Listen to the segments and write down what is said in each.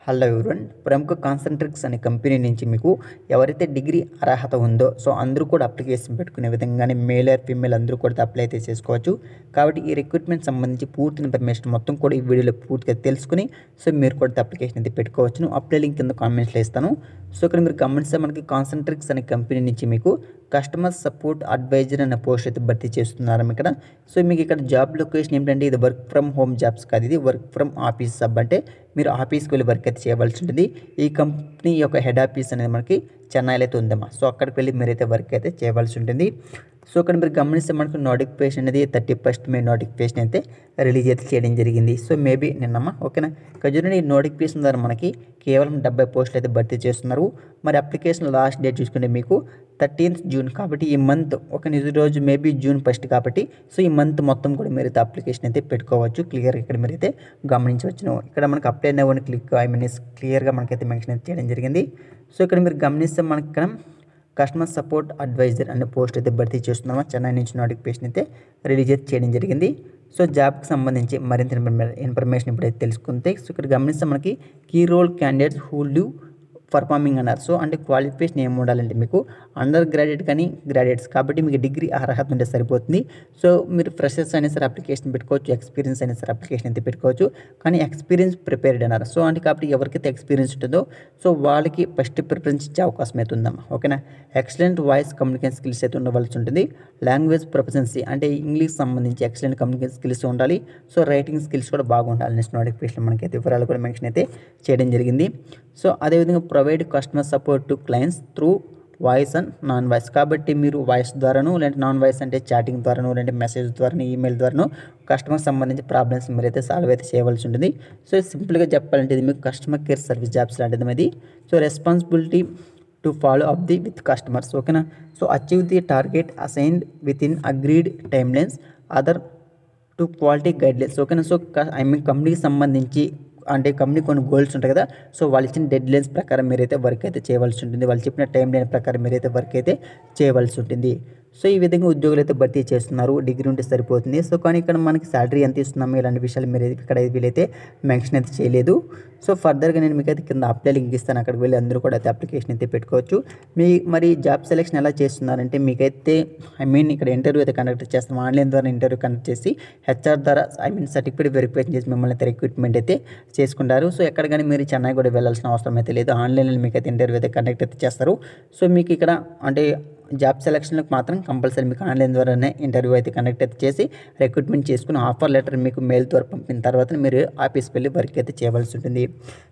Hello everyone, ప్రముఖ Concentrix అనే company నుంచి మీకు ఎవరైతే డిగ్రీ అర్హత ఉందో సో అందరూ కూడా అప్లికేషన్ పెట్టుకునే విధంగానే మేల్ ఆర్ ఫీమేల్ అందరూ కూడా అప్లై అయితే చేసుకోవచ్చు. కాబట్టి ఈ రిక్రూట్మెంట్ సంబంధించి పూర్తి ఇన్ఫర్మేషన్ మొత్తం కూడా ఈ వీడియోలో పూర్తిగా తెలుసుకుని సో మీరు కూడా అప్లికేషన్ అయితే పెట్టుకోవచ్చును. అప్లై లింక్ కింద కామెంట్స్లో ఇస్తాను. సో ఇక్కడ మీరు గమనిస్తే మనకి కాన్సెంట్రిక్స్ అనే కంపెనీ నుంచి మీకు కస్టమర్ సపోర్ట్ అడ్వైజర్ అనే పోస్ట్ అయితే భర్తీ చేస్తున్నారు ఇక్కడ. సో మీకు ఇక్కడ జాబ్ లొకేషన్ ఏంటంటే ఇది వర్క్ ఫ్రమ్ హోమ్ జాబ్స్ కాదు, ఇది వర్క్ ఫ్రమ్ ఆఫీస్ జాబ్. అంటే మీరు ఆఫీస్కి వెళ్ళి వర్క్ అయితే చేయవలసి ఉంటుంది. ఈ కంపెనీ యొక్క హెడ్ ఆఫీస్ అనేది మనకి చెన్నైలో అయితే ఉందమ్మా. సో అక్కడికి వెళ్ళి మీరైతే వర్క్ అయితే చేయవలసి ఉంటుంది. సో ఇక్కడ మీరు గమనిస్తే మనకు నోటిఫికేషన్ అనేది 31st May నోటిఫికేషన్ అయితే రిలీజ్ అయితే చేయడం జరిగింది. సో మేబీ నిన్నమ్మా ఓకేనా. ఇక్కడ చూడండి, ఈ నోటిఫికేషన్ ద్వారా మనకి కేవలం 70 పోస్టులు అయితే భర్తీ చేస్తున్నారు. మరి అప్లికేషన్ లాస్ట్ డేట్ చూసుకుంటే మీకు 13th June కాబట్టి ఈ మంత్ రోజు మేబీ June 1st కాబట్టి సో ఈ మంత్ మొత్తం కూడా మీరైతే అప్లికేషన్ అయితే పెట్టుకోవచ్చు. క్లియర్గా ఇక్కడ మీరైతే గమనించవచ్చును. ఇక్కడ మనకి అప్లై అవ్వని క్లియర్గా మనకైతే మెన్షన్ అయితే చేయడం జరిగింది. సో ఇక్కడ మీరు గమనిస్తే మనకి ఇక్కడ కస్టమర్ సపోర్ట్ అడ్వైజర్ అనే పోస్ట్ అయితే భర్తీ చేస్తున్నామా. చెన్నై నుంచి నోటిఫికేషన్ అయితే రిలీజ్ అయితే చేయడం జరిగింది. సో జాబ్కి సంబంధించి మరింత ఇన్ఫర్మేషన్ ఇప్పుడైతే తెలుసుకుంటే సో ఇక్కడ గమనిస్తే మనకి key role candidates who live performing అన్నారు. సో అంటే క్వాలిఫికేషన్ ఏమి ఉండాలంటే మీకు అండర్ గ్రాడ్యుయేట్ కానీ గ్రాడ్యుయేట్స్ కాబట్టి మీకు డిగ్రీ అర్హత ఉంటే సరిపోతుంది. సో మీరు ఫ్రెషర్స్ అయినా సరే అప్లికేషన్ పెట్టుకోవచ్చు, ఎక్స్పీరియన్స్ అయినా సరే అప్లికేషన్ అయితే పెట్టుకోవచ్చు. కానీ ఎక్స్పీరియన్స్ ప్రిపేర్డ్ అన్నారు. సో అంటే కాబట్టి ఎవరికైతే ఎక్స్పీరియన్స్ ఉంటుందో సో వాళ్ళకి ఫస్ట్ ప్రిఫరెన్స్ ఇచ్చే అవకాశం అయితే ఉందమ్మా ఓకేనా. ఎక్సలెంట్ వాయిస్ కమ్యూనికేషన్ స్కిల్స్ అయితే ఉండవలసి ఉంటుంది. లాంగ్వేజ్ ప్రొఫెషన్సీ అంటే ఇంగ్లీష్ సంబంధించి ఎక్సలెంట్ కమ్యూనికేషన్ స్కిల్స్ ఉండాలి. సో రైటింగ్ స్కిల్స్ కూడా బాగుండాలి. నెక్స్ట్ నోటిఫికేషన్ మనకైతే వివరాలు కూడా మెన్షన్ అయితే చేయడం జరిగింది. సో అదేవిధంగా provide customer support to clients through voice and non voice కాబట్టి మీరు వాయిస్ ద్వారాను లేదంటే నాన్ వాయిస్ అంటే చాటింగ్ ద్వారాను లేదంటే మెసేజ్ ద్వారాను ఈమెయిల్ ద్వారాను కస్టమర్ సంబంధించి ప్రాబ్లమ్స్ మీరైతే సాల్వ్ అయితే చేయవలసి ఉంటుంది. సో సింపుల్గా చెప్పాలంటే ఇది మీకు కస్టమర్ కేర్ సర్వీస్ జాబ్స్ లాంటిది ఇది. So responsibility to follow up the with customers ఓకేనా. So achieve the target assigned within agreed timelines adhere to quality guidelines ఓకేనా. సో కంపెనీకి సంబంధించి అంటే కంపెనీ కొన్ని గోల్స్ ఉంటాయి కదా. సో వాళ్ళు ఇచ్చిన డెడ్ లైన్స్ ప్రకారం మీరైతే వర్క్ అయితే చేయవలసి ఉంటుంది. వాళ్ళు చెప్పిన టైం లైన్ ప్రకారం మీరైతే వర్క్ అయితే చేయవలసి ఉంటుంది. సో ఈ విధంగా ఉద్యోగులు అయితే భర్తీ చేస్తున్నారు. డిగ్రీ ఉంటే సరిపోతుంది. సో కానీ ఇక్కడ మనకి శాలరీ ఎంత ఇస్తున్నాము ఇలాంటి విషయాలు మీరు ఇక్కడ వీలైతే మెన్షన్ అయితే చేయలేదు. సో ఫర్దర్గా నేను మీకు అయితే కింద అప్లై లింక్ ఇస్తాను, అక్కడికి వెళ్ళి అందరూ కూడా అయితే అప్లికేషన్ అయితే పెట్టుకోవచ్చు. మరి జాబ్ సెలెక్షన్ ఎలా చేస్తున్నారంటే మీకైతే ఇక్కడ ఇంటర్వ్యూ అయితే కండక్ట్ చేస్తాం. ఆన్లైన్ ద్వారా ఇంటర్వ్యూ కండక్ట్ చేసి హెచ్ఆర్ ద్వారా సర్టిఫికేట్ వెరిఫికేషన్ చేసి మిమ్మల్ని అయితే రిక్రూట్మెంట్ అయితే చేసుకుంటారు. సో ఎక్కడ కానీ మీరు చెన్నై కూడా వెళ్ళాల్సిన అవసరం అయితే లేదు. ఆన్లైన్లో మీకు అయితే ఇంటర్వ్యూ అయితే కండక్ట్ అయితే చేస్తారు. సో మీకు ఇక్కడ అంటే జాబ్ సెలక్షన్లకు మాత్రం కంపల్సరీ మీకు ఆన్లైన్ ద్వారానే ఇంటర్వ్యూ అయితే కండక్ట్ అయితే చేసి రిక్రూట్మెంట్ చేసుకుని ఆఫర్ లెటర్ మీకు మెయిల్ ద్వారా పంపిన తర్వాత మీరు ఆఫీస్కి వెళ్ళి వర్క్ అయితే చేయవలసి ఉంటుంది.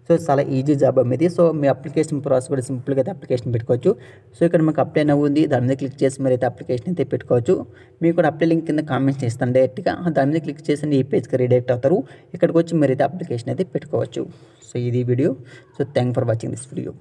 సో చాలా ఈజీ జాబ్ అనేది. సో మీ అప్లికేషన్ ప్రాసెస్ కూడా సింపుల్గా అయితే అప్లికేషన్ పెట్టుకోవచ్చు. సో ఇక్కడ మీకు అప్లై ఉంది, దాని మీద క్లిక్ చేసి మీరు అయితే అప్లికేషన్ అయితే పెట్టుకోవచ్చు. మీకు కూడా అప్లై లింక్ కింద కామెంట్స్ ఇస్తాను డైరెక్ట్గా, దాని మీద క్లిక్ చేసి ఈ పేజ్కి రీడైరెక్ట్ అవుతారు. ఇక్కడికి వచ్చి మీరు అయితే అప్లికేషన్ అయితే పెట్టుకోవచ్చు. సో ఇది video. So thank for watching this video.